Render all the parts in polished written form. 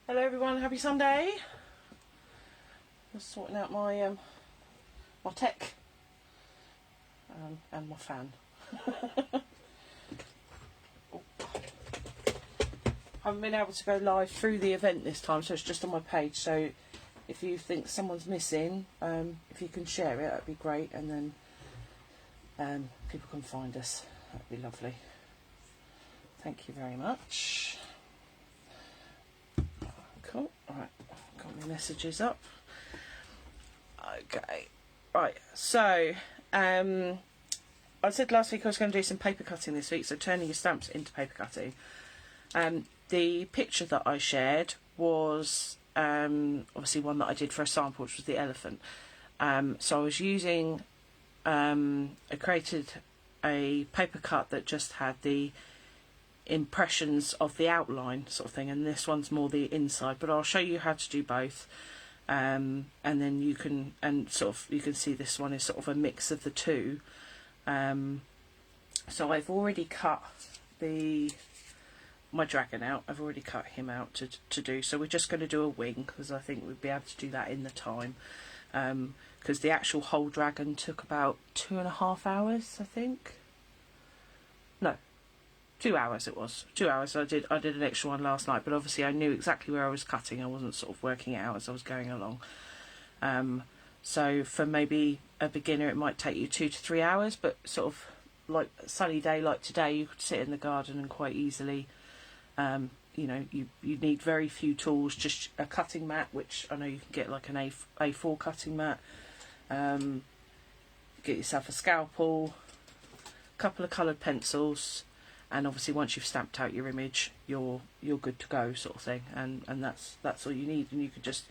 Hello everyone, happy Sunday. Just sorting out my my tech and my fan. Haven't been able to go live through the event this time, so it's just on my page. So if you think someone's missing, if you can share it, that'd be great, and then people can find us. That'd be lovely. Thank you very much. Cool. Alright, got my messages up. Okay. Right, so I said last week I was going to do some paper cutting this week, so turning your stamps into paper cutting. The picture that I shared was obviously one that I did for a sample, which was the elephant. So I was using, I created a paper cut that just had the impressions of the outline sort of thing, and this one's more the inside, but I'll show you how to do both, and then you can you can see this one is sort of a mix of the two. So I've already cut my dragon out. I've already cut him out to do, so we're just going to do a wing because I think we'd be able to do that in the time, because the actual whole dragon took about 2.5 hours, I think. No, 2 hours it was. 2 hours. I did an extra one last night, but obviously I knew exactly where I was cutting. I wasn't sort of working it out as I was going along. So for maybe a beginner it might take you 2 to 3 hours, but sort of like a sunny day like today, you could sit in the garden and quite easily, you know, you need very few tools, just a cutting mat, which I know you can get like an A4 cutting mat, get yourself a scalpel, a couple of coloured pencils, and obviously once you've stamped out your image, you're good to go, sort of thing. And that's all you need, and you could just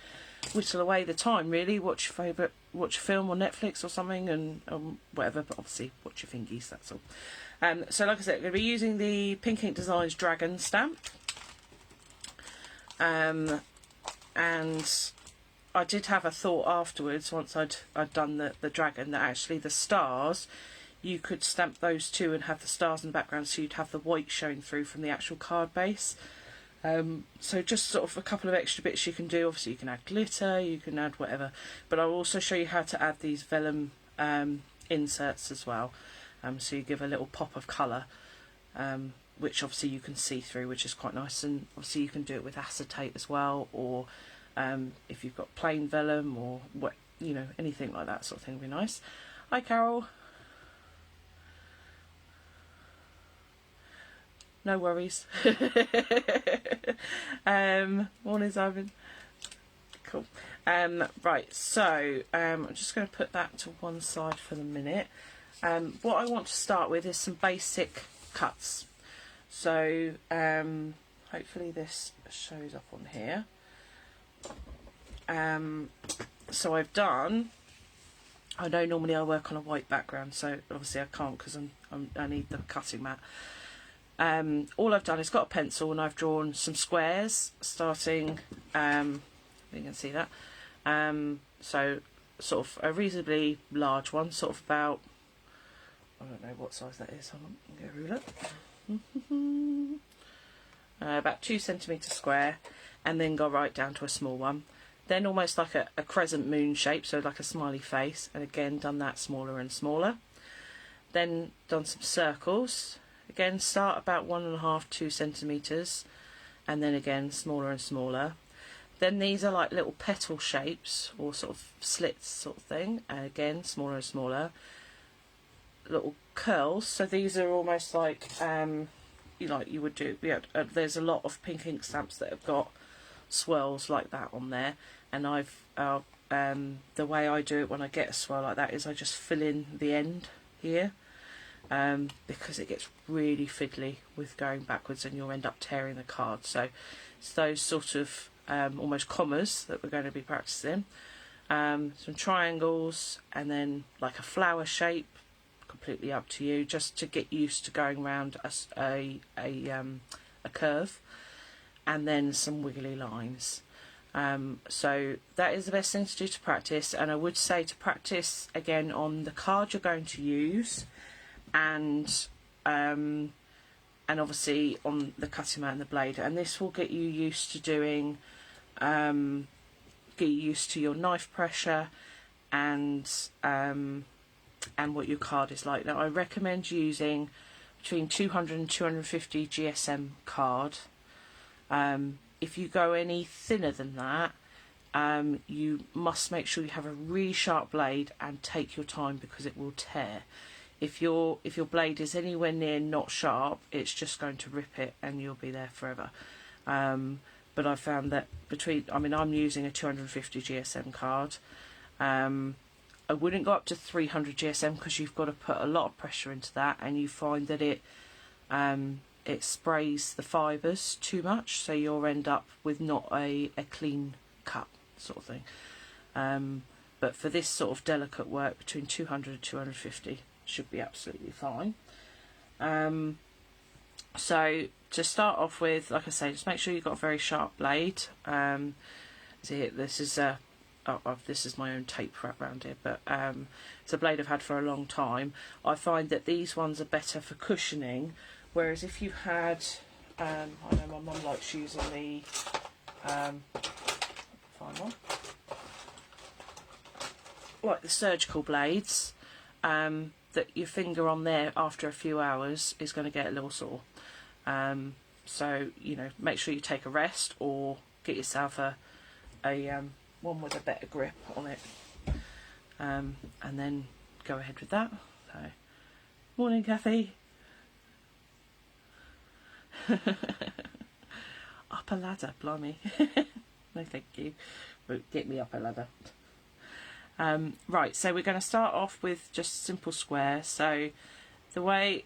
whittle away the time, really. Watch a film on Netflix or something, and whatever. But obviously watch your fingies. That's all. So like I said, I'm going to be using the Pink Ink Designs Dragon stamp, and I did have a thought afterwards once I'd done the dragon, that actually the stars, you could stamp those too and have the stars in the background, so you'd have the white showing through from the actual card base. So just sort of a couple of extra bits you can do. Obviously you can add glitter, you can add whatever, but I'll also show you how to add these vellum inserts as well, so you give a little pop of colour, which obviously you can see through, which is quite nice. And obviously you can do it with acetate as well, or if you've got plain vellum, or what, you know, anything like that sort of thing would be nice. Hi Carol. No worries. Morning, Simon. Cool. Right, so I'm just going to put that to one side for the minute. What I want to start with is some basic cuts. So hopefully this shows up on here. So I've done, I know normally I work on a white background, so obviously I can't because I need the cutting mat. All I've done is got a pencil and I've drawn some squares, starting, you can see that, so sort of a reasonably large one, sort of about, I don't know what size that is, hold on, get a ruler, about 2 centimetre square, and then go right down to a small one, then almost like a crescent moon shape, so like a smiley face, and again done that smaller and smaller, then done some circles. Again, start about 1.5 to 2 centimetres, and then again smaller and smaller. Then these are like little petal shapes, or sort of slits sort of thing, and again smaller and smaller. Little curls, so these are almost like you would do. Yeah, there's a lot of pink ink stamps that have got swirls like that on there, and I've the way I do it when I get a swirl like that is I just fill in the end here. Because it gets really fiddly with going backwards and you'll end up tearing the card. So it's those sort of almost commas that we're going to be practicing. Some triangles, and then like a flower shape, completely up to you, just to get used to going around a curve, and then some wiggly lines. So that is the best thing to do to practice, and I would say to practice again on the card you're going to use, and obviously on the cutting mat and the blade, and this will get you used to doing get used to your knife pressure and what your card is like. Now I recommend using between 200 and 250 GSM card. If you go any thinner than that, you must make sure you have a really sharp blade and take your time because it will tear. If your blade is anywhere near not sharp, it's just going to rip it and you'll be there forever. But I found that I'm using a 250 GSM card. I wouldn't go up to 300 GSM because you've got to put a lot of pressure into that, and you find that it sprays the fibres too much, so you'll end up with not a clean cut sort of thing. But for this sort of delicate work, between 200 and 250 should be absolutely fine. So to start off with, like I say, just make sure you've got a very sharp blade. This is my own tape wrap around here, but it's a blade I've had for a long time. I find that these ones are better for cushioning, whereas if you had, I know my mum likes using the, find one, like the surgical blades, that your finger on there after a few hours is going to get a little sore. So, make sure you take a rest or get yourself a one with a better grip on it, and then go ahead with that. So, morning, Kathy. Up a ladder, blimey. No, thank you. But get me up a ladder. Right, so we're going to start off with just simple square. So the way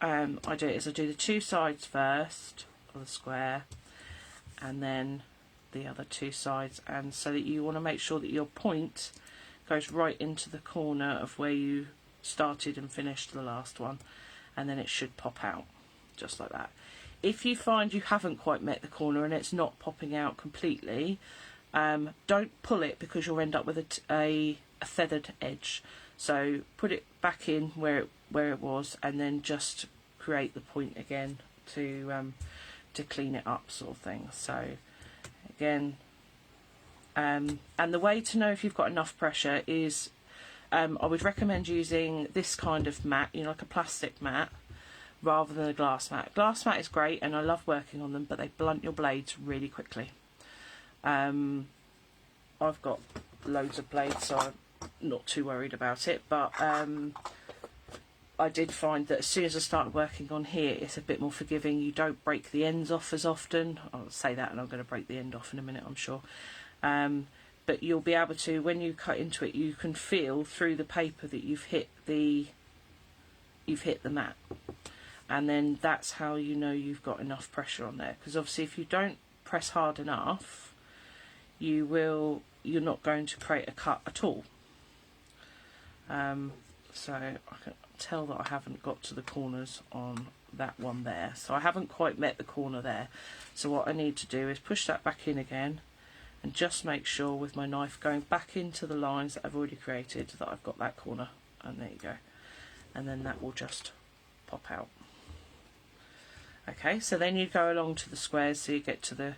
I do it is I do the two sides first of the square, and then the other two sides, and so that you want to make sure that your point goes right into the corner of where you started and finished the last one, and then it should pop out just like that. If you find you haven't quite met the corner and it's not popping out completely, don't pull it because you'll end up with a feathered edge. So put it back in where it was, and then just create the point again to clean it up, sort of thing. So again, and the way to know if you've got enough pressure is, I would recommend using this kind of mat, like a plastic mat, rather than a glass mat. Glass mat is great and I love working on them, but they blunt your blades really quickly. I've got loads of blades, so I'm not too worried about it, but I did find that as soon as I started working on here, it's a bit more forgiving. You don't break the ends off as often. I'll say that, and I'm going to break the end off in a minute, I'm sure. But you'll be able to, when you cut into it, you can feel through the paper that you've hit the mat, and then that's how you know you've got enough pressure on there. Because obviously, if you don't press hard enough, you're not going to create a cut at all. So I can tell that I haven't got to the corners on that one there, so I haven't quite met the corner there. So what I need to do is push that back in again and just make sure with my knife going back into the lines that I've already created that I've got that corner, and there you go, and then that will just pop out. Okay, so then you go along to the squares, so you get to the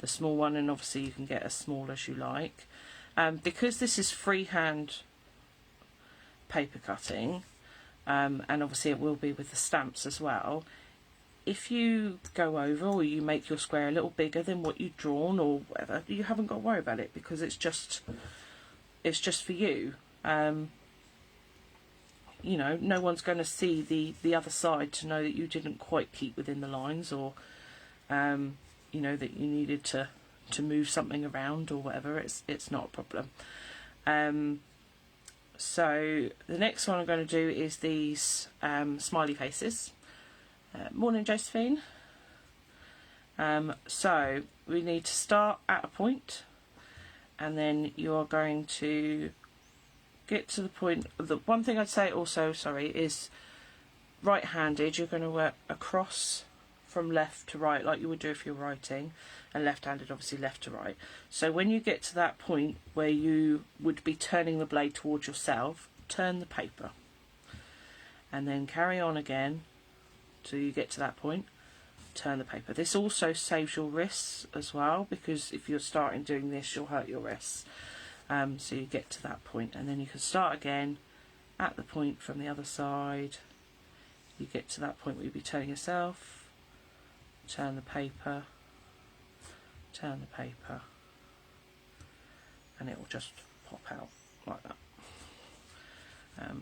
small one, and obviously you can get as small as you like. Because this is freehand paper cutting, and obviously it will be with the stamps as well, if you go over or you make your square a little bigger than what you've drawn or whatever, you haven't got to worry about it, because it's just for you. No one's going to see the other side to know that you didn't quite keep within the lines, or that you needed to move something around or whatever. It's not a problem. So the next one I'm going to do is these smiley faces. Morning, Josephine. So we need to start at a point, and then you are going to get to the point. The one thing I'd say also, is right-handed, you're going to work across from left to right like you would do if you're writing, and left-handed obviously left to right. So when you get to that point where you would be turning the blade towards yourself, turn the paper and then carry on again till you get to that point, turn the paper. This also saves your wrists as well, because if you're starting doing this, you'll hurt your wrists. So you get to that point, and then you can start again at the point from the other side. You get to that point where you'll be turning yourself, turn the paper, turn the paper, and it will just pop out like that.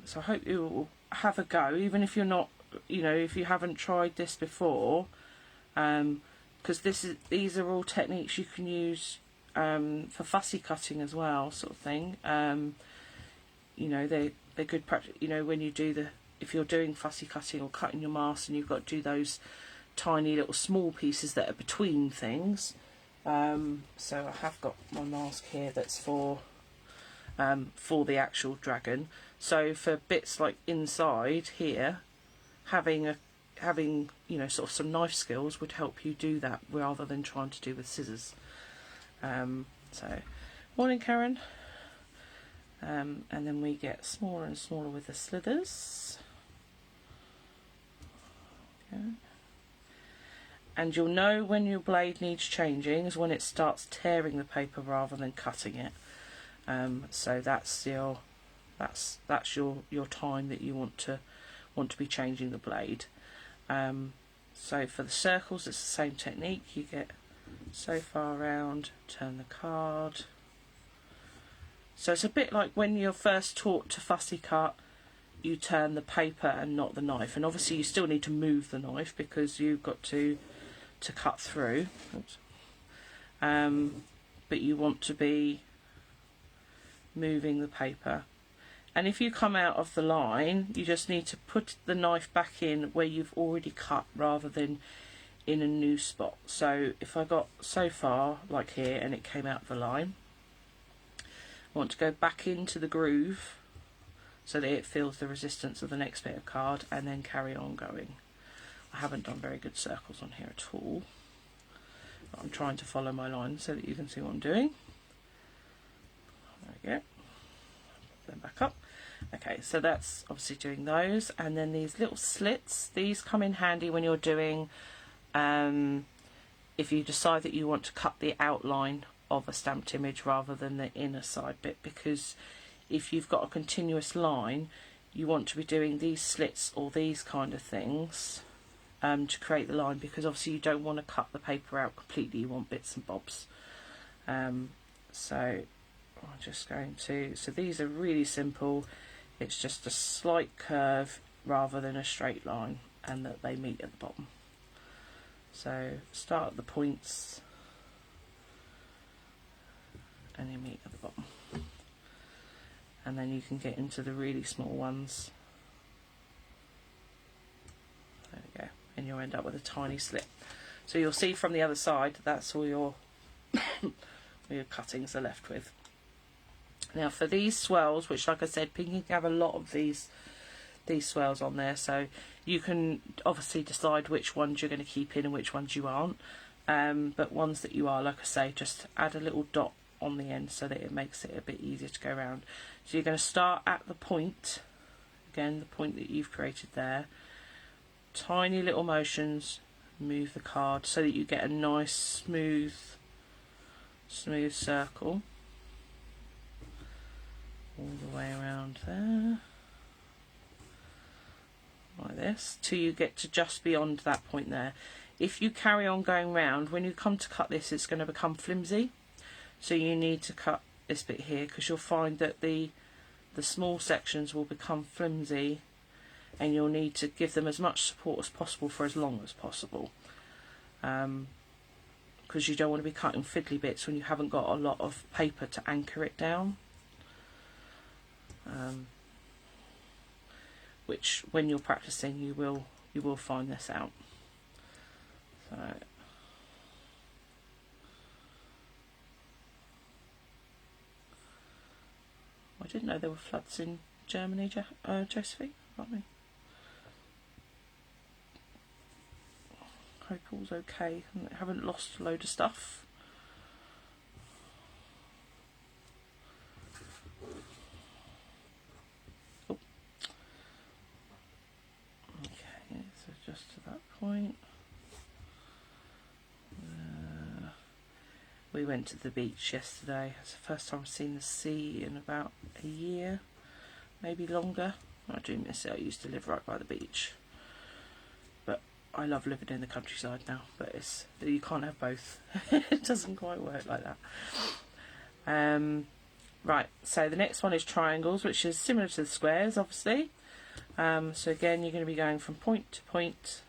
So I hope you will have a go, even if you're not, you know, if you haven't tried this before, because these are all techniques you can use for fussy cutting as well, sort of thing. You know, they're good practice. You know, when you do if you're doing fussy cutting or cutting your mask, and you've got to do those tiny little small pieces that are between things. So I have got my mask here that's for the actual dragon. So for bits like inside here, having you know, sort of some knife skills would help you do that rather than trying to do with scissors. So morning, Karen. And then we get smaller and smaller with the slithers. Okay. And you'll know when your blade needs changing is when it starts tearing the paper rather than cutting it. So that's your time that you want to be changing the blade. So for the circles, it's the same technique. You get so far around, turn the card. So it's a bit like when you're first taught to fussy cut, you turn the paper and not the knife. And obviously you still need to move the knife because you've got to cut through. Oops. But you want to be moving the paper. And if you come out of the line, you just need to put the knife back in where you've already cut rather than in a new spot. So if I got so far, like here, and it came out of the line, I want to go back into the groove so that it feels the resistance of the next bit of card, and then carry on going. I haven't done very good circles on here at all. But I'm trying to follow my line so that you can see what I'm doing. There we go. Then back up. Okay, so that's obviously doing those, and then these little slits, these come in handy when you're doing, if you decide that you want to cut the outline of a stamped image rather than the inner side bit, because if you've got a continuous line, you want to be doing these slits or these kind of things to create the line, because obviously you don't want to cut the paper out completely, you want bits and bobs. So I'm just going to, so these are really simple. It's just a slight curve rather than a straight line, and that they meet at the bottom. So start at the points and you meet at the bottom, and then you can get into the really small ones. There we go, and you'll end up with a tiny slit. So you'll see from the other side, that's all your your cuttings are left with. Now for these swirls, which like I said, Pinky have a lot of these swirls on there, so you can obviously decide which ones you're going to keep in and which ones you aren't. But ones that you are, like I say, just add a little dot on the end so that it makes it a bit easier to go around. So you're going to start at the point, again the point that you've created there, tiny little motions, move the card so that you get a nice smooth circle all the way around there, like this, till you get to just beyond that point there. If you carry on going round, when you come to cut this, it's going to become flimsy, so you need to cut this bit here, because you'll find that the small sections will become flimsy, and you'll need to give them as much support as possible for as long as possible, because you don't want to be cutting fiddly bits when you haven't got a lot of paper to anchor it down. Which when you're practicing you will find this out. So I didn't know there were floods in Germany, Josephine. Not me. Hope all's okay and they haven't lost a load of stuff. Oh. Okay, so just to that point. We went to the beach yesterday. It's the first time I've seen the sea in about a year, maybe longer. I do miss it. I used to live right by the beach, but I love living in the countryside now. But you can't have both. It doesn't quite work like that. Right, so the next one is triangles, which is similar to the squares, obviously. So again, you're going to be going from point to point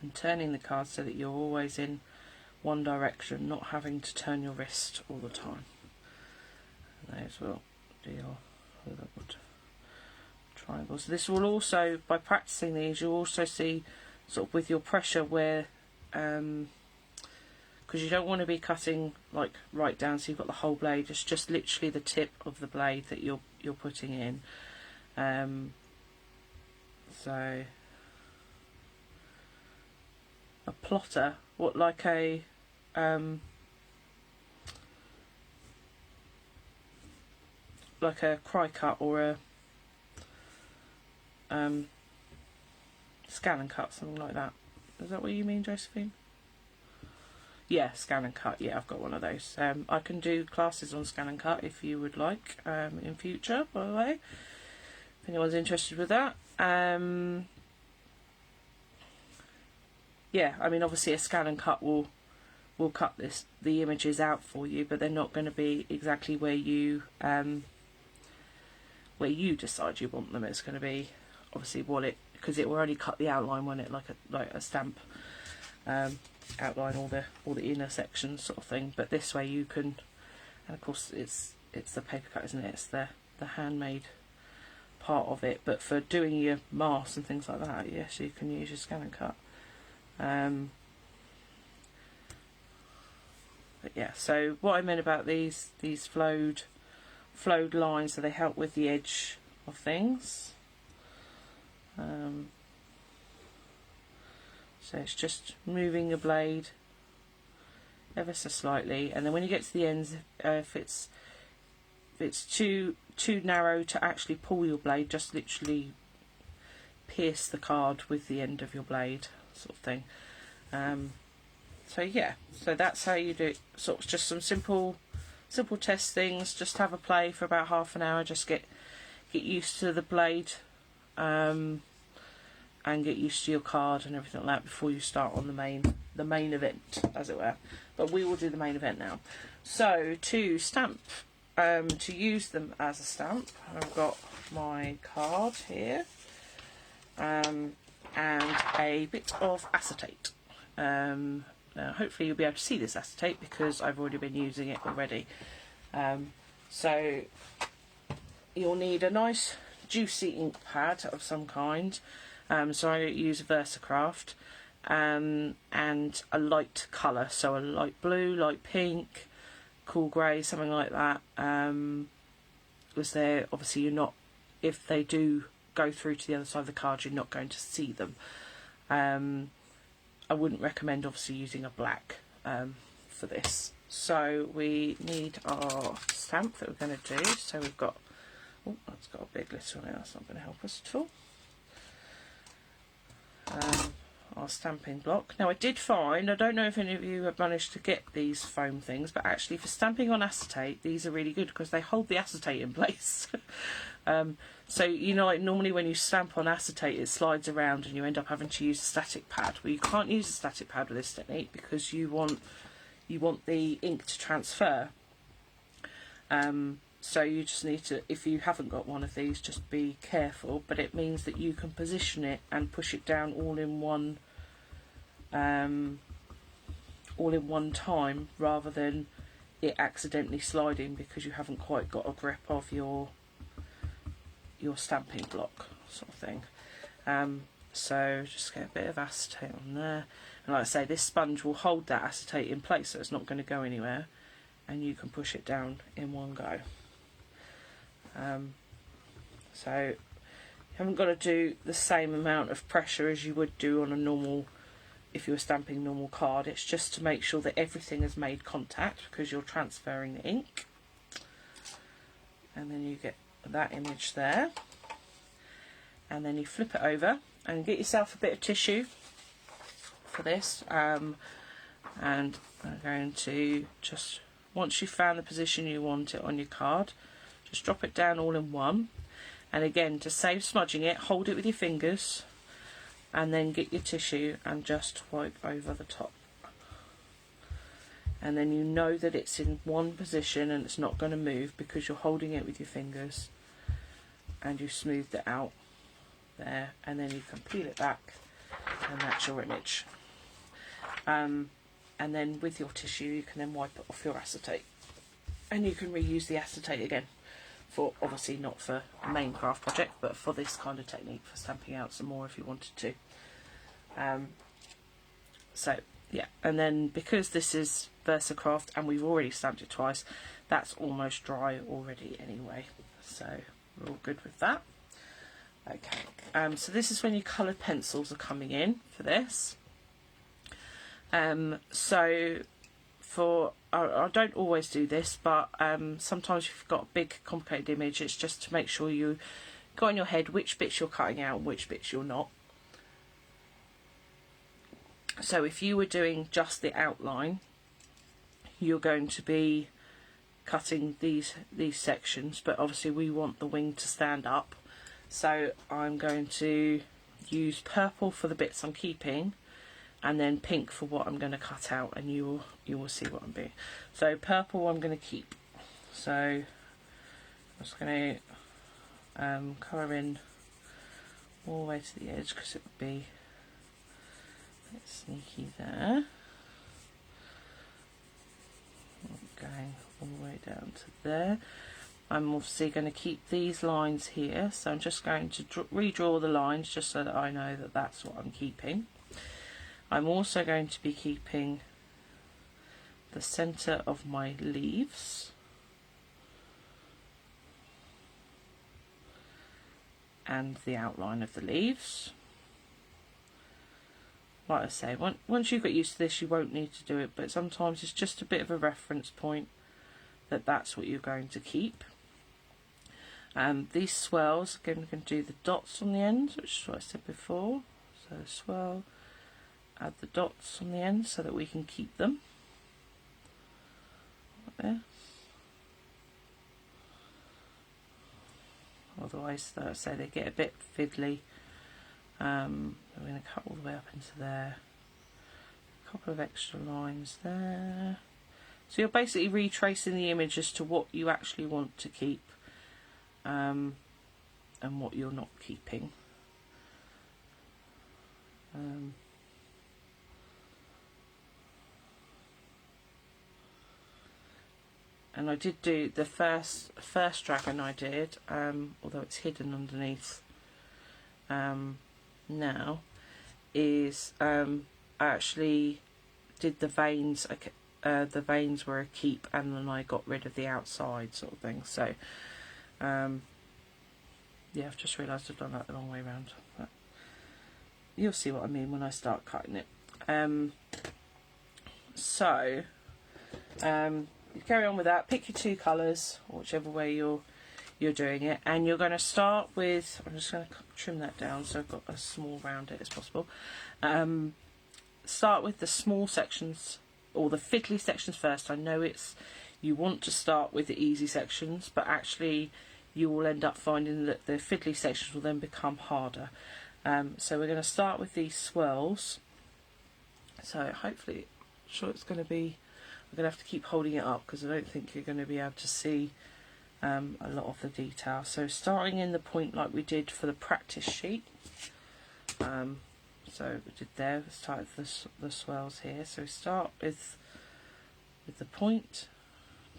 and turning the card so that you're always in one direction, not having to turn your wrist all the time. And those will do your triangles. This will also, by practicing these, you'll also see sort of with your pressure where, because you don't want to be cutting like right down so you've got the whole blade. It's just literally the tip of the blade that you're putting in. So a plotter, what, like a cry cut or a scan and cut, something like that. Is that what you mean, Josephine? Yeah, scan and cut. Yeah, I've got one of those. I can do classes on scan and cut if you would like in future, by the way, if anyone's interested with that. Yeah, I mean, obviously a scan and cut will cut the images out for you, but they're not going to be exactly where you decide you want them. It's going to be obviously because it will only cut the outline, won't it, like a stamp outline all the inner sections sort of thing. But this way you can, and of course it's the paper cut, isn't it? It's the handmade part of it. But for doing your masks and things like that, yes, you can use your scan and cut. But yeah, so what I meant about these flowed lines, so they help with the edge of things. So it's just moving the blade ever so slightly, and then when you get to the ends, if it's too narrow to actually pull your blade, just literally pierce the card with the end of your blade, sort of thing. So yeah, so that's how you do it. Sort of just some simple test things. Just have a play for about half an hour. Just get used to the blade, and get used to your card and everything like that before you start on the main event, as it were. But we will do the main event now. So to stamp, to use them as a stamp, I've got my card here, and a bit of acetate. Now hopefully you'll be able to see this acetate because I've already been using it already. So you'll need a nice juicy ink pad of some kind. So I use Versacraft, and a light colour, so a light blue, light pink, cool grey, something like that. Because they're obviously, if they do go through to the other side of the card, you're not going to see them. I wouldn't recommend obviously using a black for this. So we need our stamp that we're going to do. So we've got, oh, that's got a big glitter on it, that's not going to help us at all. Our stamping block. Now I did find, I don't know if any of you have managed to get these foam things, but actually for stamping on acetate, these are really good because they hold the acetate in place. So like normally when you stamp on acetate, it slides around and you end up having to use a static pad. Well, you can't use a static pad with this technique because you want the ink to transfer. So you just need to, if you haven't got one of these, just be careful. But it means that you can position it and push it down all in one time, rather than it accidentally sliding because you haven't quite got a grip of your stamping block, sort of thing. So just get a bit of acetate on there, and like I say, this sponge will hold that acetate in place, so it's not going to go anywhere, and you can push it down in one go. So you haven't got to do the same amount of pressure as you would do on a normal, if you were stamping normal card. It's just to make sure that everything has made contact because you're transferring the ink. And then you get that image there, and then you flip it over and get yourself a bit of tissue for this, and I'm going to just, once you've found the position you want it on your card, just drop it down all in one. And again, to save smudging it, hold it with your fingers and then get your tissue and just wipe over the top. And then you know that it's in one position and it's not going to move because you're holding it with your fingers and you've smoothed it out there, and then you can peel it back and that's your image. And then with your tissue you can then wipe it off your acetate, and you can reuse the acetate again, for obviously not for a main craft project, but for this kind of technique, for stamping out some more if you wanted to. So yeah, and then because this is VersaCraft and we've already stamped it twice, that's almost dry already anyway, so we're all good with that. Okay, so this is when your coloured pencils are coming in for this. So for, I don't always do this, but sometimes if you've got a big complicated image, it's just to make sure you got in your head which bits you're cutting out and which bits you're not. So if you were doing just the outline, you're going to be cutting these sections, but obviously we want the wing to stand up, so I'm going to use purple for the bits I'm keeping and then pink for what I'm going to cut out, and you will see what I'm doing. So purple I'm going to keep, so I'm just going to colour in all the way to the edge because it would be a bit sneaky there. Going all the way down to there. I'm obviously going to keep these lines here, so I'm just going to redraw the lines just so that I know that that's what I'm keeping. I'm also going to be keeping the centre of my leaves and the outline of the leaves. Like I say, once you get used to this you won't need to do it, but sometimes it's just a bit of a reference point that that's what you're going to keep. These swirls, again, we can do the dots on the ends, which is what I said before. So swirl, add the dots on the end so that we can keep them. Like this. Otherwise, like I say, they get a bit fiddly. I'm going to cut all the way up into there. A couple of extra lines there. So you're basically retracing the image as to what you actually want to keep and what you're not keeping. And I did do the first dragon I did, although it's hidden underneath now, is I actually did the veins. The veins were a keep, and then I got rid of the outside sort of thing. So yeah, I've just realised I've done that the wrong way around, but you'll see what I mean when I start cutting it. So you carry on with that, pick your two colours, whichever way you're doing it, and you're going to start with, I'm just going to trim that down so I've got as small round it as possible. Start with the small sections, or the fiddly sections first. I know you want to start with the easy sections, but actually you will end up finding that the fiddly sections will then become harder. So we're going to start with these swirls. So hopefully, I'm sure it's going to be, I'm going to have to keep holding it up because I don't think you're going to be able to see a lot of the detail. So starting in the point like we did for the practice sheet. So we did there, we started the swirls here. So we start with the point,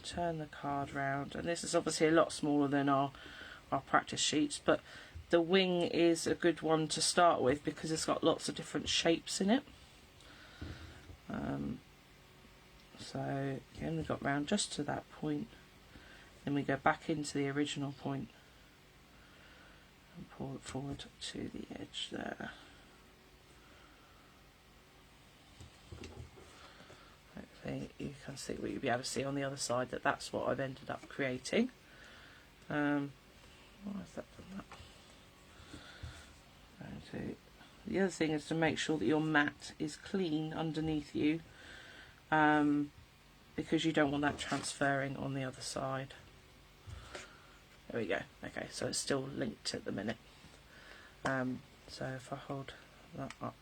turn the card round, and this is obviously a lot smaller than our practice sheets, but the wing is a good one to start with because it's got lots of different shapes in it. So again, we got round just to that point, then we go back into the original point and pull it forward to the edge there. Hopefully you can see what you'll be able to see on the other side, that that's what I've ended up creating. Why has that done that? Going to the other thing is to make sure that your mat is clean underneath you, because you don't want that transferring on the other side. There we go. Okay, so it's still linked at the minute. So if I hold that up,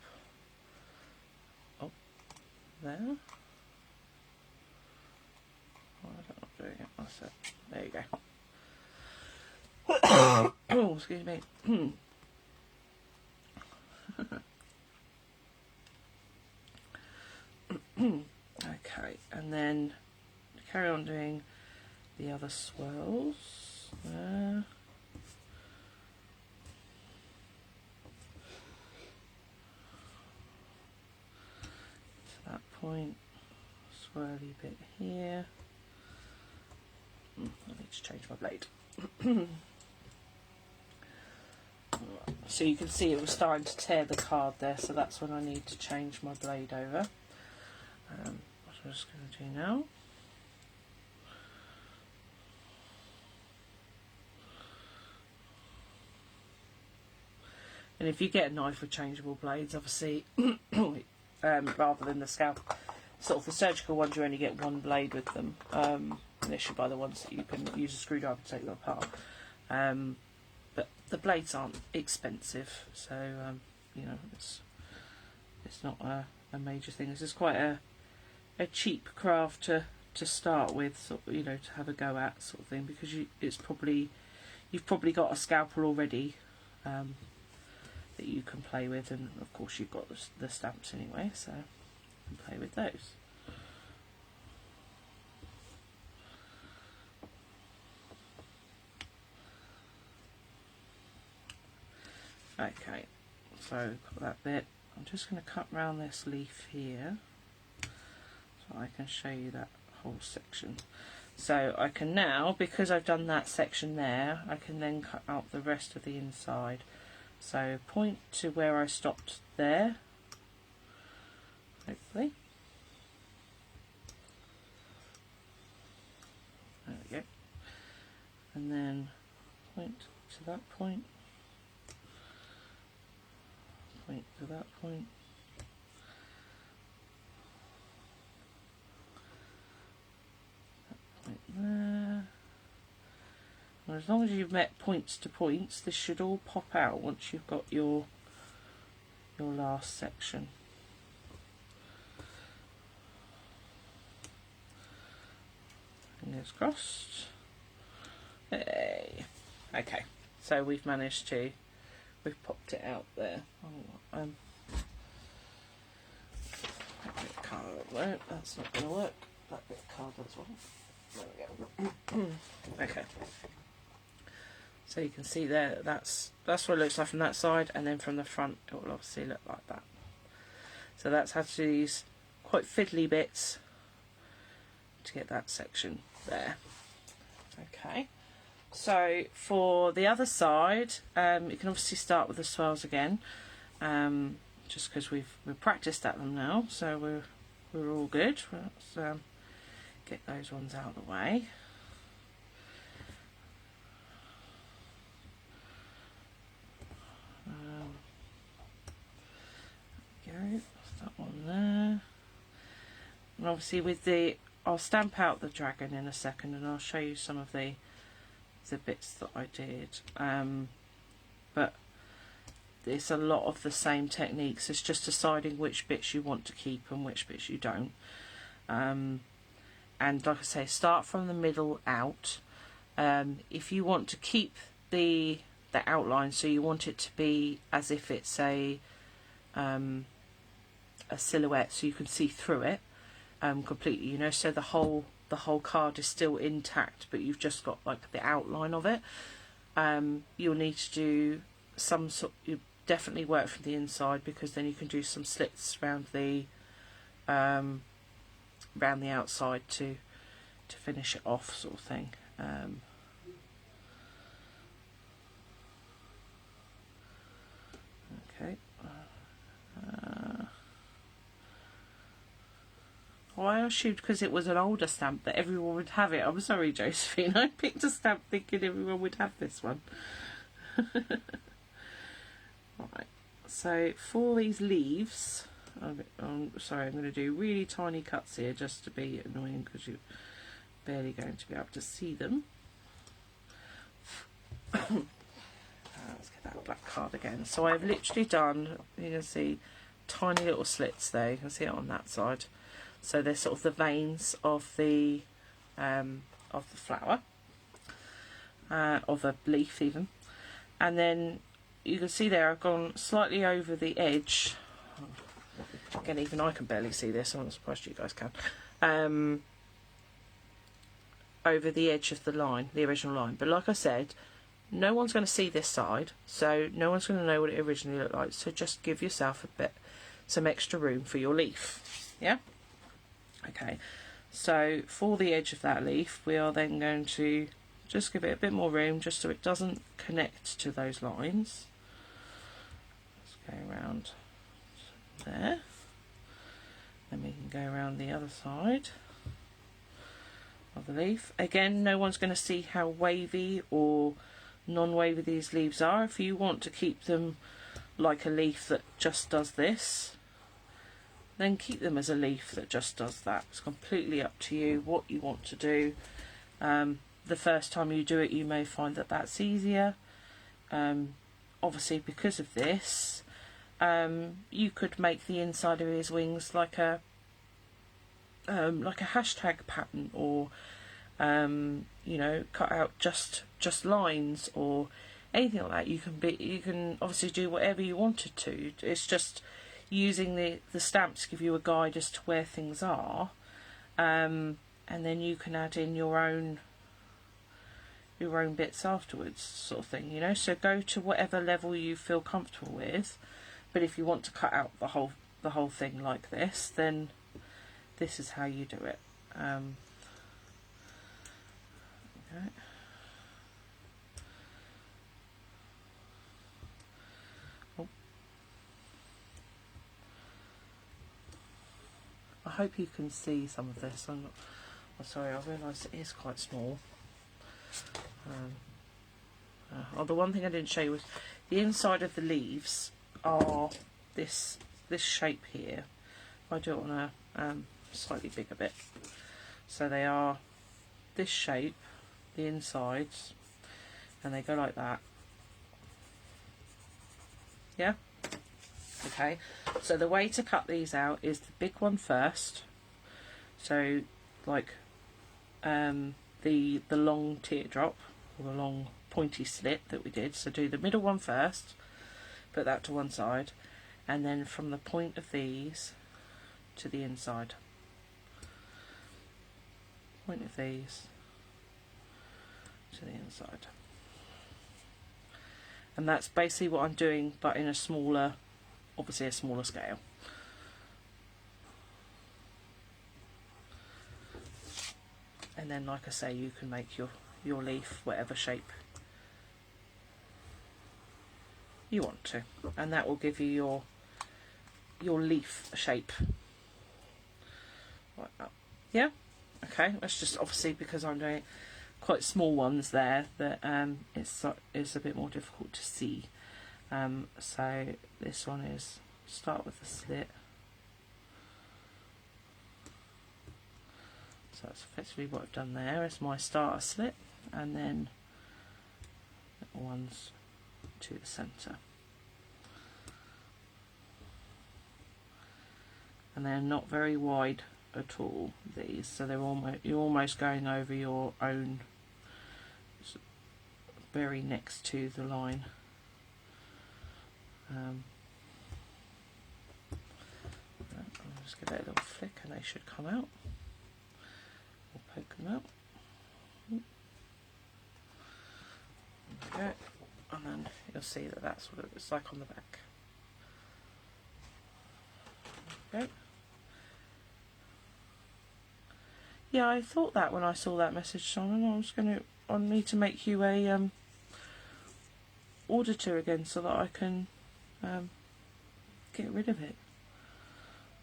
there. Oh, I'm not doing it myself. There you go. Oh, excuse me. Okay, and then carry on doing the other swirls there. To that point, swirly bit here. I need to change my blade. So you can see it was starting to tear the card there, so that's when I need to change my blade over. What I'm just going to do now. And if you get a knife with changeable blades, obviously, rather than the scalpel, sort of the surgical ones, you only get one blade with them. Unless you buy the ones that you can use a screwdriver to take them apart. But the blades aren't expensive, so you know, it's not a major thing. This is quite a cheap craft to start with, sort of, you know, to have a go at, sort of thing, because you've probably got a scalpel already that you can play with, and of course you've got the stamps anyway, so you can play with those. Okay, so got that bit. I'm just going to cut round this leaf here so I can show you that whole section. So I can now, because I've done that section there, I can then cut out the rest of the inside. So point to where I stopped there, hopefully. There we go. And then point to that point. Point to that point. That point there. And as long as you've met points to points, this should all pop out once you've got your last section. Fingers crossed. Hey. Okay, so we've popped it out there. That bit of card won't work. That's not going to work. That bit of card as well. There we go. Okay. So you can see there, that's what it looks like from that side, and then from the front it will obviously look like that. So that's how to do these quite fiddly bits to get that section there. Okay. So for the other side, you can obviously start with the swirls again, just because we've practiced at them now, so we're all good. Let's get those ones out of the way. There we go. That one there. And obviously I'll stamp out the dragon in a second, and I'll show you some of the bits that I did, but it's a lot of the same techniques. It's just deciding which bits you want to keep and which bits you don't, and like I say, start from the middle out. If you want to keep the outline, so you want it to be as if it's a silhouette, so you can see through it completely, you know, so the whole card is still intact, but you've just got like the outline of it. You'll need to do some sort. You definitely work from the inside, because then you can do some slits around the outside to finish it off, sort of thing. Okay. Well, I assumed because it was an older stamp that everyone would have it. I'm sorry, Josephine. I picked a stamp thinking everyone would have this one. Right, So for these leaves, sorry, I'm going to do really tiny cuts here just to be annoying because you're barely going to be able to see them. Let's get that black card again. So I've literally done, you can see, tiny little slits there. You can see it on that side. So they're sort of the veins of the flower, of a leaf even. And then you can see there I've gone slightly over the edge. Again, even I can barely see this. I'm not surprised you guys can. Over the edge of the line, the original line. But like I said, no one's going to see this side, so no one's going to know what it originally looked like. So just give yourself some extra room for your leaf. Yeah? Okay. So for the edge of that leaf, we are then going to just give it a bit more room, just so it doesn't connect to those lines. Let's go around there. Then we can go around the other side of the leaf. Again, no one's going to see how wavy or non-wavy these leaves are. If you want to keep them like a leaf that just does this, then keep them as a leaf that just does that. It's completely up to you what you want to do. The first time you do it, you may find that that's easier. Obviously, because of this, you could make the inside of his wings like a hashtag pattern, or you know, cut out just lines or anything like that. You can obviously do whatever you wanted to. It's just using the stamps to give you a guide as to where things are, and then you can add in your own bits afterwards, sort of thing, you know. So go to whatever level you feel comfortable with. But if you want to cut out the whole thing like this, then this is how you do it. Okay. Oh. I hope you can see some of this. I'm sorry, I realise it is quite small. The one thing I didn't show you was the inside of the leaves are this shape here. I do it on a slightly bigger bit. So they are this shape, the insides, and they go like that. Yeah? Okay, so the way to cut these out is the big one first. So like the long teardrop, or the long pointy slit that we did. So do the middle one first, put that to one side, and then from the point of these to the inside. Point of these to the inside. And that's basically what I'm doing, but in a smaller, obviously a smaller scale. And then, like I say, you can make your leaf whatever shape you want to, and that will give you your leaf shape like that. Yeah. Okay. That's just obviously because I'm doing quite small ones there that it's a bit more difficult to see. So this one is start with the slit. So that's effectively what I've done there. It's my starter slit, and then little ones to the centre. And they're not very wide at all, these, so you're almost going over your own, very next to the line. I'll just give it a little flick and they should come out. We'll poke them out. There we go. And then you'll see that that's what it looks like on the back. Okay. Yeah, I thought that when I saw that message, Simon. I need to make you a auditor again so that I can get rid of it.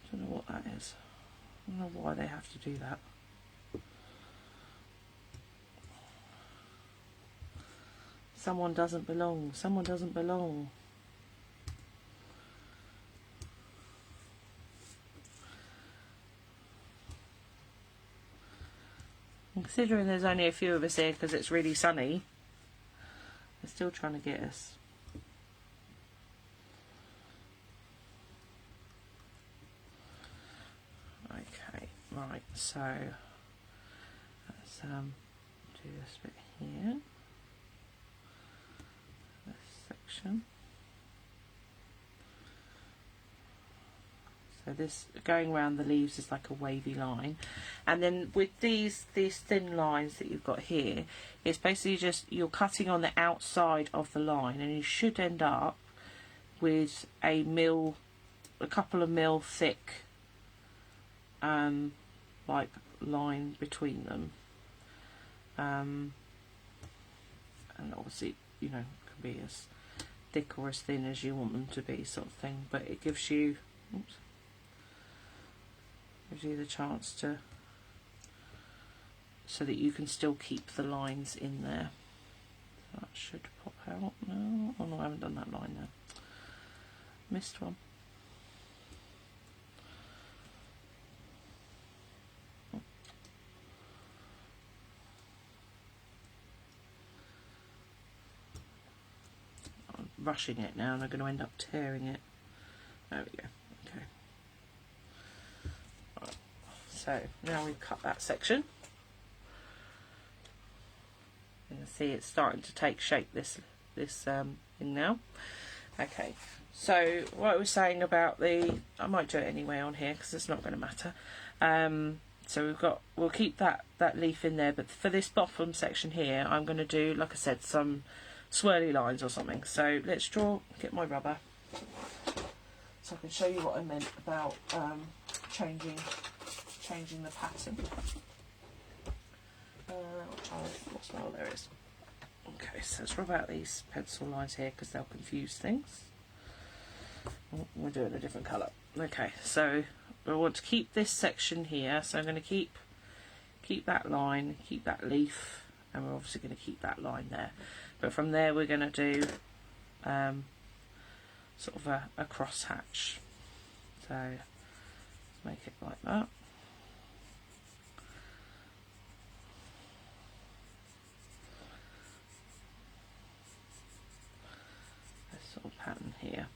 I don't know what that is. I don't know why they have to do that. Someone doesn't belong. Someone doesn't belong. considering there's only a few of us here because it's really sunny, they're still trying to get us. Okay, right, so let's do this bit here, this section. So this going around the leaves is like a wavy line, and then with these thin lines that you've got here, it's basically just you're cutting on the outside of the line, and you should end up with a couple of mil thick like line between them, and obviously, you know, it can be as thick or as thin as you want them to be, sort of thing, but it gives you the chance to, so that you can still keep the lines in there. So that should pop out now. Oh no, I haven't done that line there. Missed one. I'm rushing it now and I'm going to end up tearing it. There we go. Okay. Right. So now we've cut that section. You can see it's starting to take shape, this thing now. Okay, so what I was saying about I might do it anyway on here because it's not going to matter. So we'll keep that leaf in there, but for this bottom section here, I'm going to do, like I said, some swirly lines or something. So let's get my rubber, so I can show you what I meant about changing the pattern. There it is. Okay, so let's rub out these pencil lines here because they'll confuse things. Oh, we're doing a different colour. Okay, so I want to keep this section here, so I'm going to keep that line, keep that leaf, and we're obviously going to keep that line there. But from there we're going to do sort of a cross hatch. So let's make it like that. Sort of pattern here.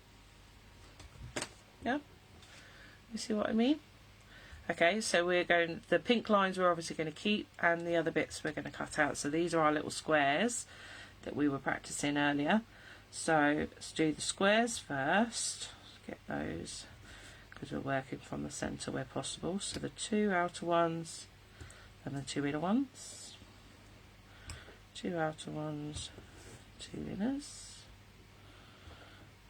Yeah, you see what I mean? Okay, so the pink lines we're obviously going to keep, and the other bits we're going to cut out. So these are our little squares that we were practicing earlier. So let's do the squares first. Let's get those, because we're working from the centre where possible. So the two outer ones and the two inner ones. Two outer ones, two inners.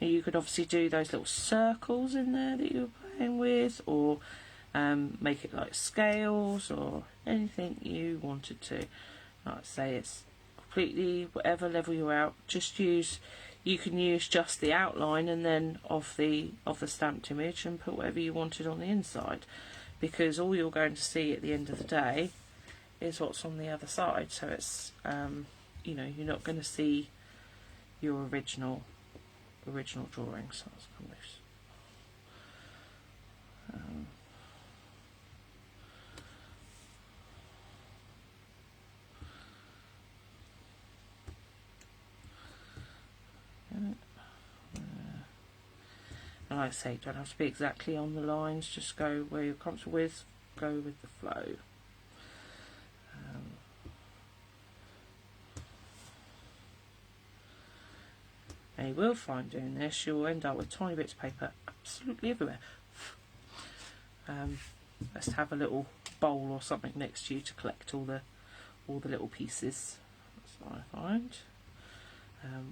You could obviously do those little circles in there that you were playing with, or make it like scales, or anything you wanted to. Like I say, it's completely whatever level you're out. You can use just the outline and then of the stamped image, and put whatever you wanted on the inside, because all you're going to see at the end of the day is what's on the other side. So it's you know, you're not going to see your original drawing. So let's come loose. And like I say, don't have to be exactly on the lines, just go where you're comfortable with, go with the flow. And you will find doing this, you'll end up with tiny bits of paper absolutely everywhere. Let's have a little bowl or something next to you to collect all the little pieces. That's what I find,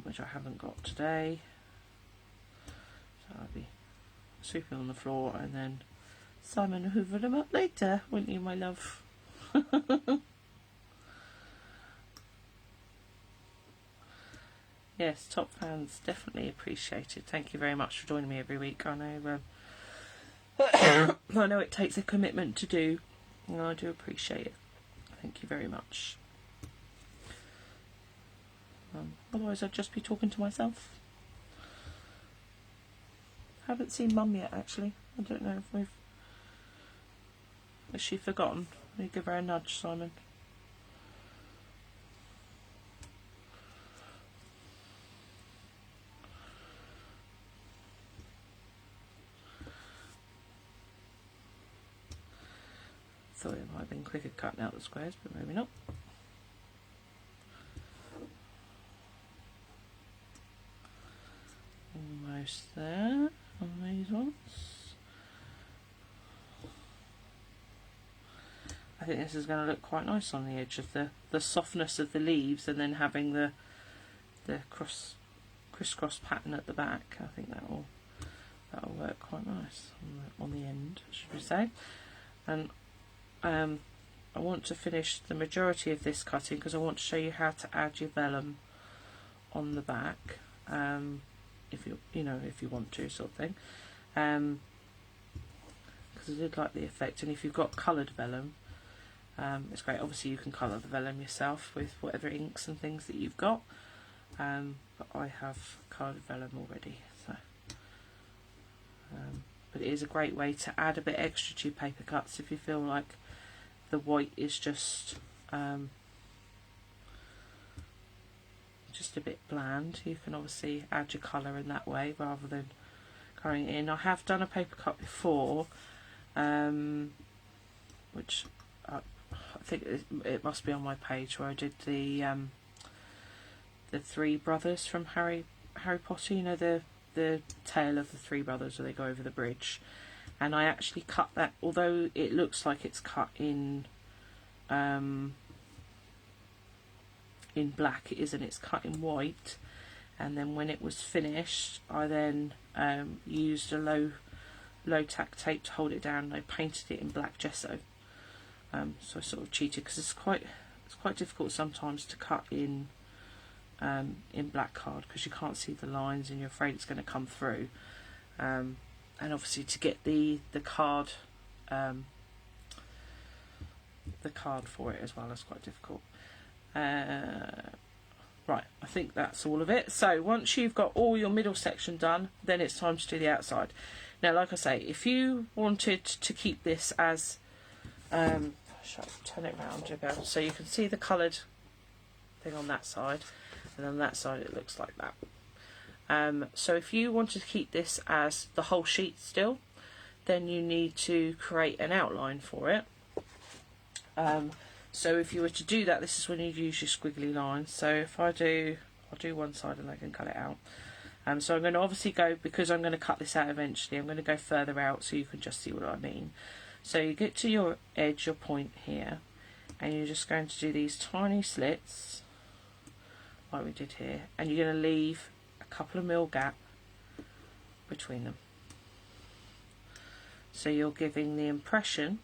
which I haven't got today. So I'll be sweeping on the floor, and then Simon will hoover them up later, won't you, my love? Yes, top fans, definitely appreciated. Thank you very much for joining me every week. I know I know it takes a commitment to do, and I do appreciate it. Thank you very much. Otherwise I'd just be talking to myself. Haven't seen Mum yet, actually. I don't know if has she forgotten? Will you give her a nudge, Simon? Thought it might have been quicker cutting out the squares, but maybe not. Almost there on these ones. I think this is going to look quite nice on the edge of the softness of the leaves, and then having the crisscross pattern at the back. I think that'll work quite nice on the end, should we say. And I want to finish the majority of this cutting because I want to show you how to add your vellum on the back, if you want to, sort of thing. Because I did like the effect, and if you've got coloured vellum, it's great. Obviously you can colour the vellum yourself with whatever inks and things that you've got, but I have coloured vellum already, so but it is a great way to add a bit extra to your paper cuts if you feel like the white is just a bit bland. You can obviously add your colour in that way rather than colouring it in. I have done a paper cut before, which I think it must be on my page, where I did the three brothers from Harry Potter. You know, the tale of the three brothers where they go over the bridge, and I actually cut that, although it looks like it's cut in black, it isn't. It's cut in white, and then when it was finished, I then used a low tack tape to hold it down, and I painted it in black gesso. So I sort of cheated, because it's quite difficult sometimes to cut in black card, because you can't see the lines and you're afraid it's going to come through, and obviously to get the card for it as well is quite difficult. Right, I think that's all of it. So once you've got all your middle section done, then it's time to do the outside. Now, like I say, if you wanted to keep this as shall I turn it round again so you can see the coloured thing on that side, and on that side it looks like that. So if you wanted to keep this as the whole sheet still, then you need to create an outline for it. So if you were to do that, this is when you use your squiggly lines. So if I'll do one side and I can cut it out. So I'm going to obviously go, because I'm going to cut this out eventually, I'm going to go further out so you can just see what I mean. So you get to your edge, your point here, and you're just going to do these tiny slits like we did here, and you're going to leave a couple of mil gap between them. So you're giving the impression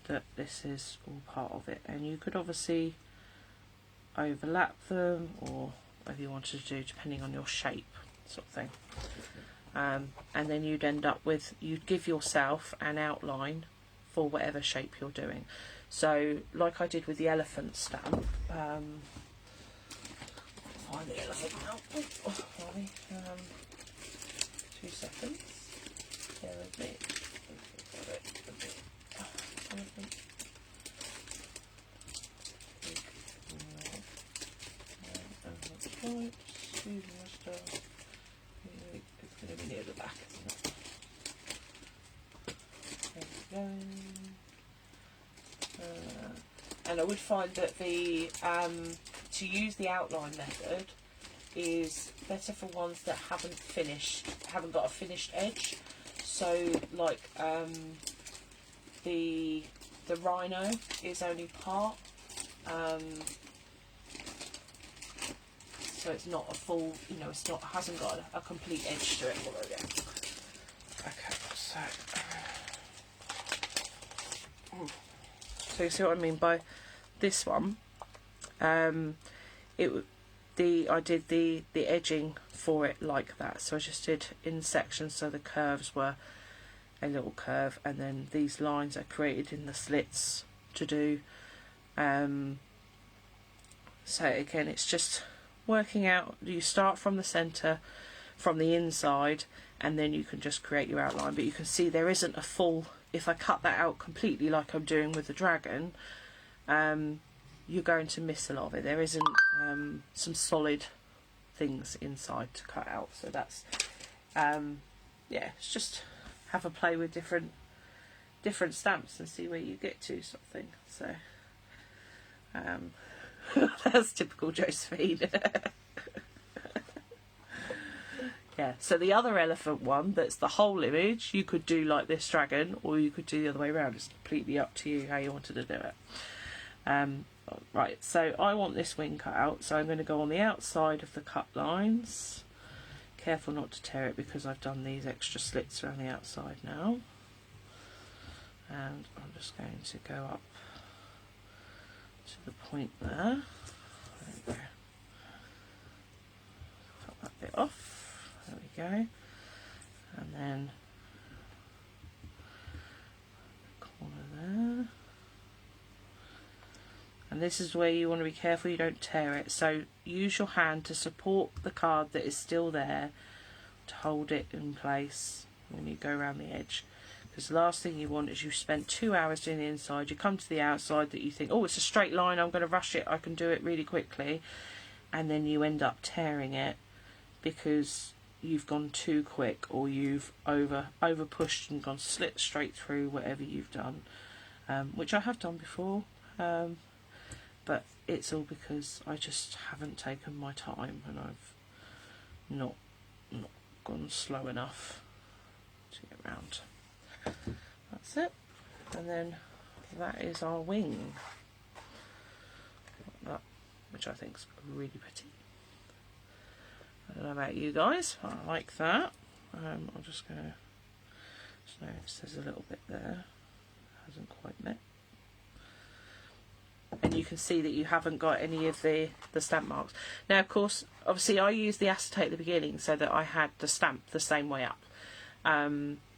that this is all part of it, and you could obviously overlap them, or whatever you wanted to do depending on your shape, sort of thing. And then you'd end up with, you'd give yourself an outline for whatever shape you're doing. So like I did with the elephant stamp, find the elephant now. Oh, sorry. 2 seconds. Bear with me. Elephant. Right. It's going to be near the back, isn't it? There we go. And I would find that the to use the outline method is better for ones that haven't got a finished edge. So like the rhino is only part, so it's not a full, hasn't got a complete edge to it. Okay, so you see what I mean by this one. I did the edging for it like that, so I just did in sections, so the curves were a little curve, and then these lines are created in the slits to do. So again, it's just working out, you start from the centre, from the inside, and then you can just create your outline. But you can see there isn't a full, if I cut that out completely like I'm doing with the dragon, you're going to miss a lot of it. There isn't some solid things inside to cut out, so that's yeah, it's just have a play with different stamps and see where you get to, sort of thing. So that's typical Josephine. Yeah, so the other elephant one, that's the whole image, you could do like this dragon, or you could do the other way around. It's completely up to you how you wanted to do it. Right, so I want this wing cut out, so I'm going to go on the outside of the cut lines. Careful not to tear it because I've done these extra slits around the outside now. And I'm just going to go up to the point there. There we go. Cut that bit off. There we go. And then corner there. And this is where you want to be careful you don't tear it. So use your hand to support the card that is still there to hold it in place when you go around the edge. Because the last thing you want is you spent 2 hours doing the inside, you come to the outside that you think, oh, it's a straight line, I'm going to rush it, I can do it really quickly. And then you end up tearing it because you've gone too quick, or you've over pushed and gone slit straight through whatever you've done, which I have done before, but it's all because I just haven't taken my time and I've not gone slow enough to get round. That's it, and then that is our wing, like that, which I think is really pretty. I don't know about you guys, but I like that. I'm just going to just notice there's a little bit there, hasn't quite met. And you can see that you haven't got any of the stamp marks. Now, of course, obviously I used the acetate at the beginning so that I had the stamp the same way up.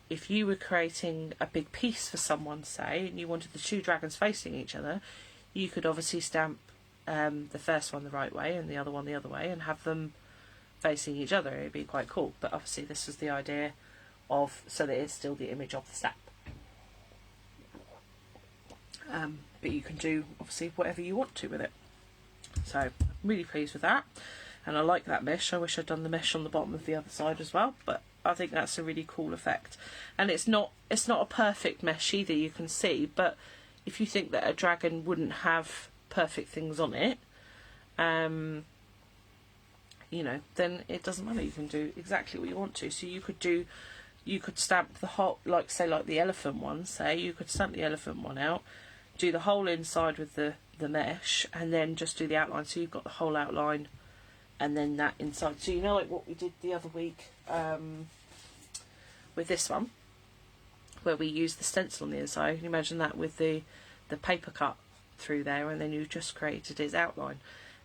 If you were creating a big piece for someone, say, and you wanted the two dragons facing each other, you could obviously stamp the first one the right way and the other one the other way and have them facing each other. It'd be quite cool, but obviously this was the idea of, so that it's still the image of the stamp. But you can do obviously whatever you want to with it. So I'm really pleased with that, and I like that mesh. I wish I'd done the mesh on the bottom of the other side as well, but I think that's a really cool effect. And it's not a perfect mesh either, you can see, but if you think that a dragon wouldn't have perfect things on it, you know, then it doesn't matter. You can do exactly what you want to. So you could stamp the whole, like say like the elephant one, say you could stamp the elephant one out, do the whole inside with the mesh, and then just do the outline, so you've got the whole outline and then that inside. So you know, like what we did the other week with this one, where we used the stencil on the inside. You can imagine that with the paper cut through there, and then you just created his outline,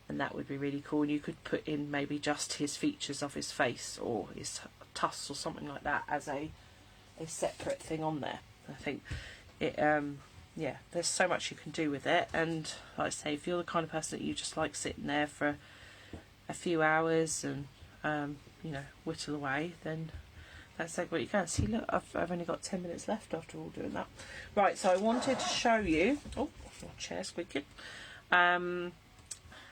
and that would be really cool. And you could put in maybe just his features of his face or his tusks or something like that as a separate thing on there. I think it yeah, there's so much you can do with it, and like I say, if you're the kind of person that you just like sitting there for a few hours and you know, whittle away, then that's like what you can. See, look, I've only got 10 minutes left after all doing that. Right, so I wanted to show you, oh, my chair squeaking, how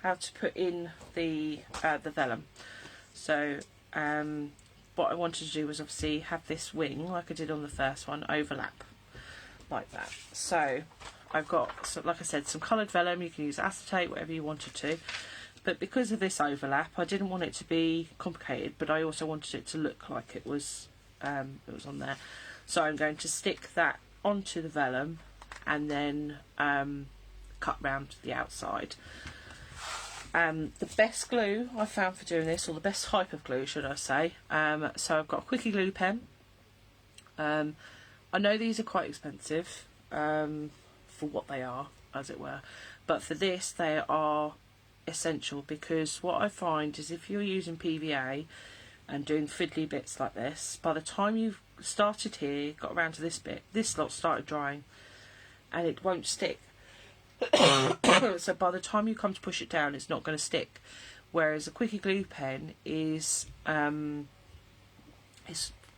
to put in the vellum. So what I wanted to do was obviously have this wing, like I did on the first one, overlap like that. So I've got, so like I said, some coloured vellum. You can use acetate, whatever you wanted to, but because of this overlap, I didn't want it to be complicated, but I also wanted it to look like it was on there. So I'm going to stick that onto the vellum and then cut round the outside. The best glue I found for doing this, or the best type of glue should I say, so I've got a quickie glue pen. I know these are quite expensive for what they are, as it were, but for this they are essential, because what I find is if you're using PVA and doing fiddly bits like this, by the time you've started here, got around to this bit, this lot started drying and it won't stick. So by the time you come to push it down, it's not going to stick, whereas a quickie glue pen is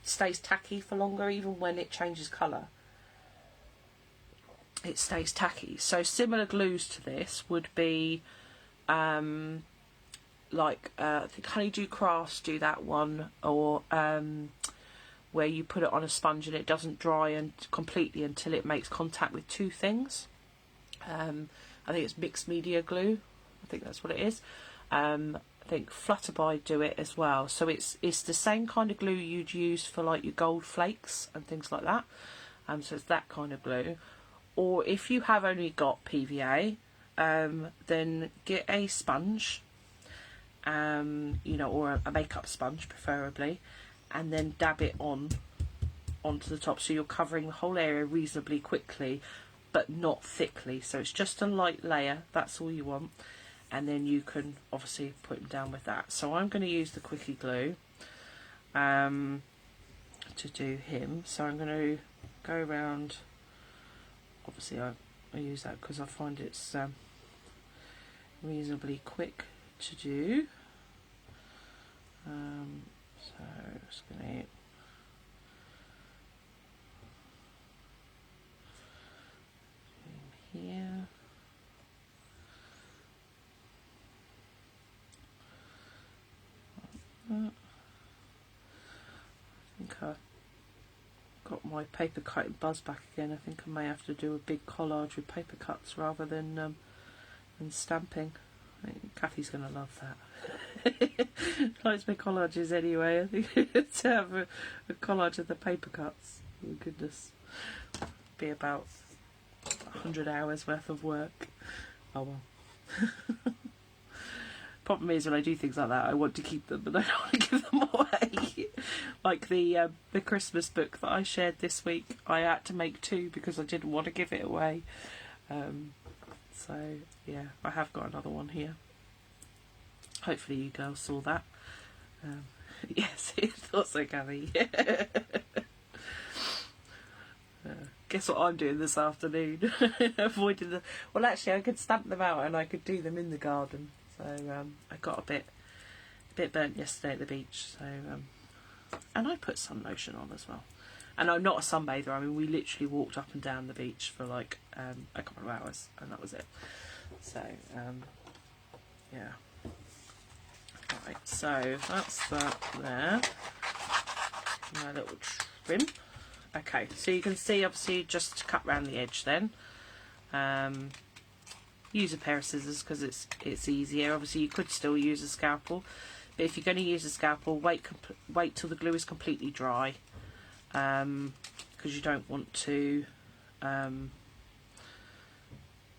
stays tacky for longer. Even when it changes colour, it stays tacky. So similar glues to this would be like I think Honeydew Crafts do that one, or where you put it on a sponge and it doesn't dry and completely until it makes contact with two things. I think it's mixed media glue. I think that's what it is. I think Flutterby do it as well. So it's the same kind of glue you'd use for like your gold flakes and things like that. So it's that kind of glue. Or if you have only got PVA, then get a sponge, you know, or a makeup sponge preferably, and then dab it onto the top, so you're covering the whole area reasonably quickly, but not thickly. So it's just a light layer. That's all you want, and then you can obviously put them down with that. So I'm going to use the Quickie glue to do him. So I'm going to go around. Obviously, I use that because I find it's reasonably quick to do. So just going to here. I think I got my paper cutting buzz back again. I think I may have to do a big collage with paper cuts rather than stamping. I think Kathy's going to love that. Likes my collages anyway. I think to have a collage of the paper cuts. Oh goodness, be about 100 hours worth of work. Oh well. Problem is, when I do things like that, I want to keep them, but I don't want to give them away. Like the Christmas book that I shared this week, I had to make 2 because I didn't want to give it away. So yeah, I have got another one here. Hopefully you girls saw that. Yes, I thought so, Kathy. Guess what I'm doing this afternoon? Avoiding the. Well, actually, I could stamp them out and I could do them in the garden. So I got a bit burnt yesterday at the beach. So and I put sun lotion on as well. And I'm not a sunbather. I mean, we literally walked up and down the beach for like a couple of hours, and that was it. So yeah. Right. So that's that there. My little trim. Okay, so you can see, obviously, just cut around the edge then. Use a pair of scissors because it's easier. Obviously, you could still use a scalpel, but if you're going to use a scalpel, wait till the glue is completely dry, because you don't want to.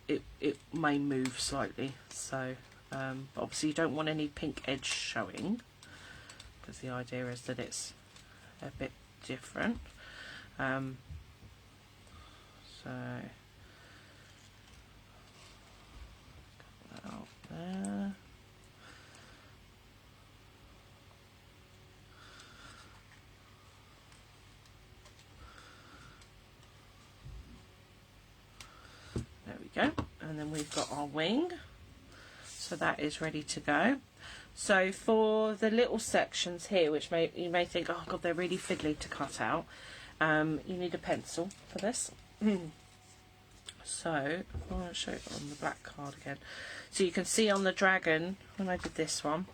It may move slightly, so obviously you don't want any pink edge showing, because the idea is that it's a bit different. So cut that out there. There we go, and then we've got our wing, so that is ready to go. So for the little sections here, which you may think, oh god, they're really fiddly to cut out, you need a pencil for this. So I want to show it on the black card again. So you can see on the dragon, when I did this one,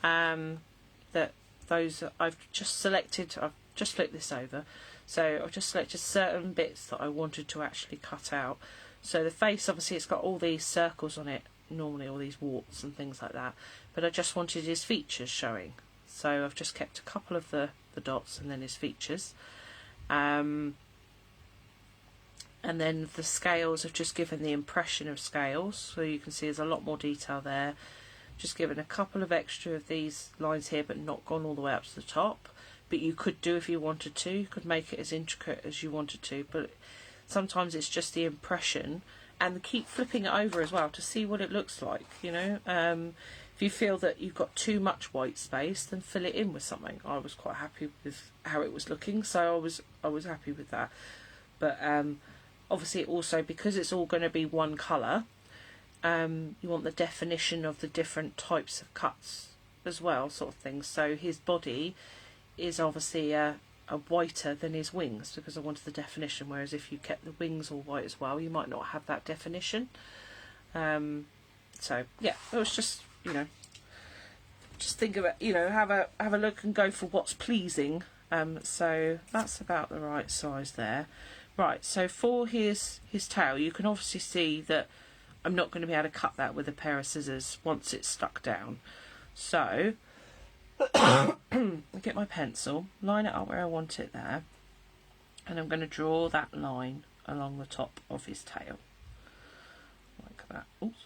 that those I've just selected, I've just flipped this over, so I've just selected certain bits that I wanted to actually cut out. So the face, obviously it's got all these circles on it, normally all these warts and things like that, but I just wanted his features showing, so I've just kept a couple of the dots and then his features. And then the scales have just given the impression of scales, so you can see there's a lot more detail there. Just given a couple of extra of these lines here, but not gone all the way up to the top. But you could do, if you wanted to, you could make it as intricate as you wanted to, but sometimes it's just the impression. And keep flipping it over as well to see what it looks like, you know. If you feel that you've got too much white space, then fill it in with something. I was quite happy with how it was looking, so I was happy with that. But obviously also, because it's all going to be one colour, you want the definition of the different types of cuts as well, sort of thing. So his body is obviously a whiter than his wings, because I wanted the definition, whereas if you kept the wings all white as well, you might not have that definition. So yeah, it was just, you know, just think about, you know, have a look and go for what's pleasing, So that's about the right size there. Right, so for his tail, you can obviously see that I'm not going to be able to cut that with a pair of scissors once it's stuck down. So I get my pencil, line it up where I want it there, and I'm going to draw that line along the top of his tail, like that. Oops.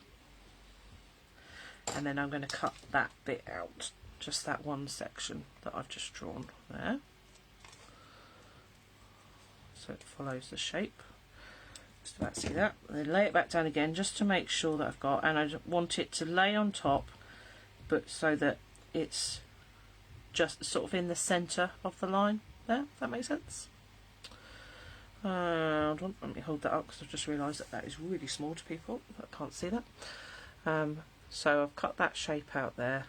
And then I'm going to cut that bit out, just that one section that I've just drawn there. So it follows the shape. Just about see that. And then lay it back down again just to make sure that I've got, and I want it to lay on top, but so that it's just sort of in the centre of the line there. If that makes sense? Let me hold that up because I've just realised that is really small to people that can't see that. So I've cut that shape out there,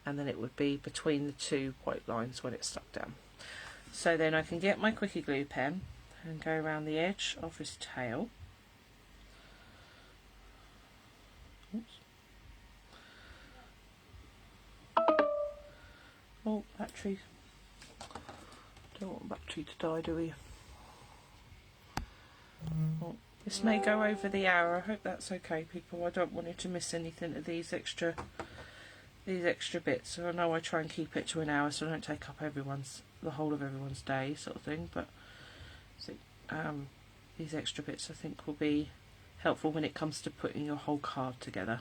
and then it would be between the two white lines when it's stuck down. So then I can get my Quickie Glue pen and go around the edge of his tail. Oops. Oh, battery. Don't want battery to die, do we? Oh, this may go over the hour. I hope that's okay, people. I don't want you to miss anything of these extra bits. So I know I try and keep it to an hour, so I don't take up the whole of everyone's day, sort of thing. But these extra bits I think will be helpful when it comes to putting your whole card together.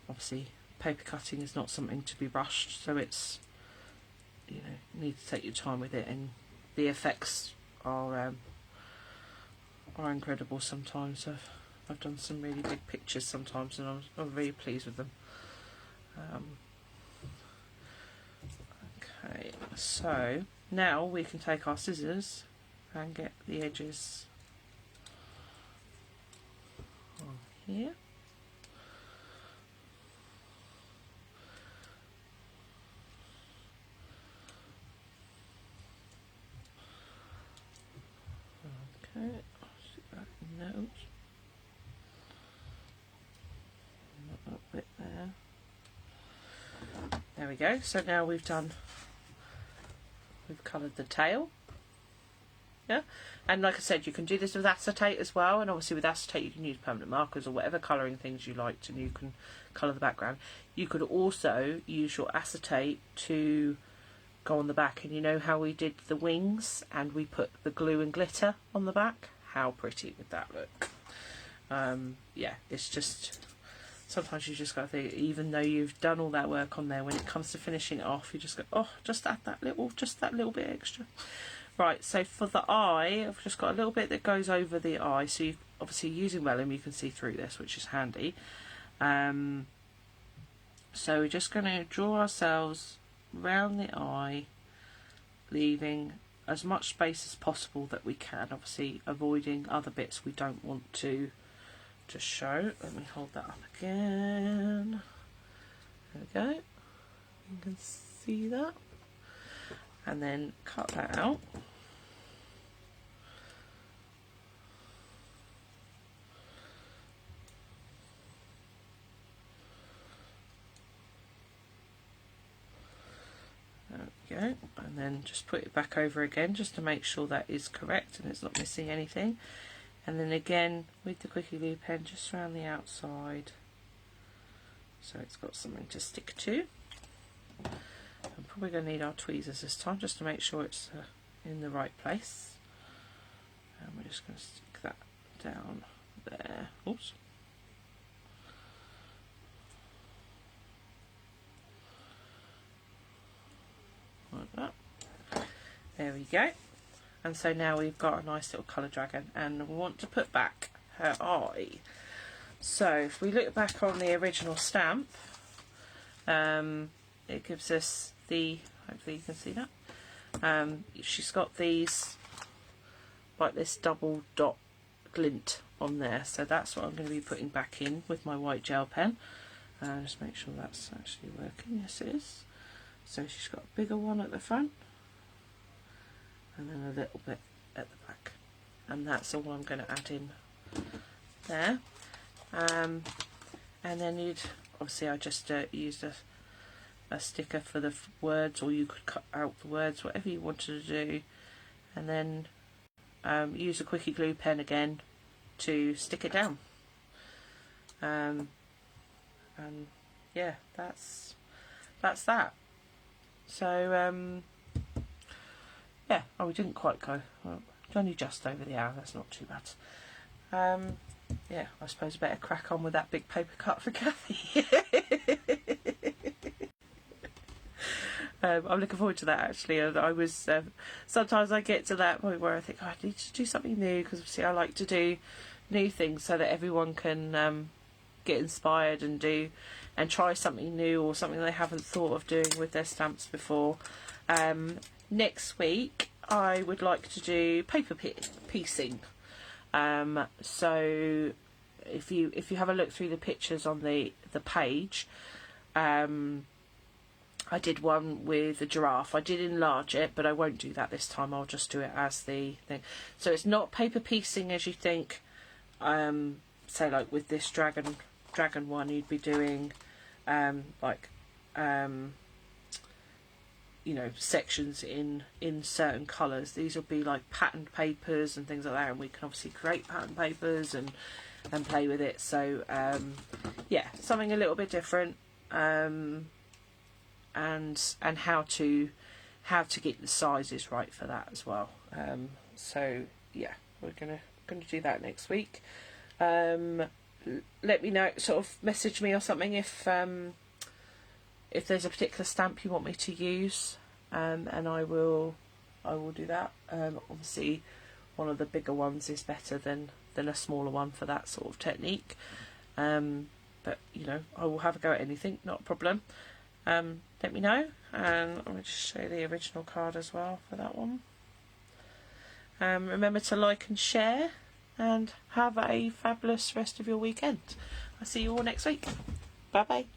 Obviously, paper cutting is not something to be rushed, so it's, you need to take your time with it, and the effects are incredible sometimes. I've done some really big pictures sometimes, and I'm really pleased with them. Okay, so now we can take our scissors and get the edges on here. Okay, see that note. That bit there. There we go. So now we've coloured the tail. Yeah, and like I said, you can do this with acetate as well, and obviously with acetate you can use permanent markers or whatever colouring things you liked, and you can colour the background. You could also use your acetate to go on the back, and you know how we did the wings and we put the glue and glitter on the back? How pretty would that look? Yeah, it's just, sometimes you just got to think, even though you've done all that work on there, when it comes to finishing it off, you just go, oh, just add that little bit extra. Right, so for the eye, I've just got a little bit that goes over the eye, so you've obviously using vellum you can see through this, which is handy. So we're just going to draw ourselves round the eye, leaving as much space as possible that we can, obviously avoiding other bits we don't want to show. Let me hold that up again. There we go. You can see that. And then cut that out. There we go. And then just put it back over again just to make sure that is correct and it's not missing anything. And then again with the Quickie Glue pen just around the outside so it's got something to stick to. I'm probably going to need our tweezers this time just to make sure it's in the right place. And we're just going to stick that down there. Oops. Like that. There we go. And so now we've got a nice little colour dragon, and we want to put back her eye. So if we look back on the original stamp, it gives us the, hopefully you can see that, she's got these, like this double dot glint on there, so that's what I'm going to be putting back in with my white gel pen. Just make sure that's actually working. Yes it is. So she's got a bigger one at the front and then a little bit at the back, and that's all I'm going to add in there. And then I just used a a sticker for the words, or you could cut out the words, whatever you wanted to do, and then use a quickie glue pen again to stick it down. And yeah, that's that. So yeah, oh, we didn't quite go. Well, only just over the hour. That's not too bad. Yeah, I suppose I better crack on with that big paper cut for Kathy. I'm looking forward to that, actually. And I was sometimes I get to that point where I think, oh, I need to do something new, because obviously I like to do new things so that everyone can get inspired and try something new, or something they haven't thought of doing with their stamps before. Next week I would like to do paper piecing. So if you have a look through the pictures on the page, I did one with a giraffe. I did enlarge it, but I won't do that this time. I'll just do it as the thing. So it's not paper piecing as you think. Say like with this dragon one, you'd be doing you know, sections in certain colours. These will be like patterned papers and things like that, and we can obviously create patterned papers and play with it. So yeah, something a little bit different, and how to get the sizes right for that as well. So yeah, we're gonna do that next week. Let me know, sort of message me or something if there's a particular stamp you want me to use, and I will do that. Obviously one of the bigger ones is better than a smaller one for that sort of technique, but you know, I will have a go at anything, not a problem. Let me know, and I'm going to show you the original card as well for that one. Remember to like and share, and have a fabulous rest of your weekend. I'll see you all next week. Bye bye.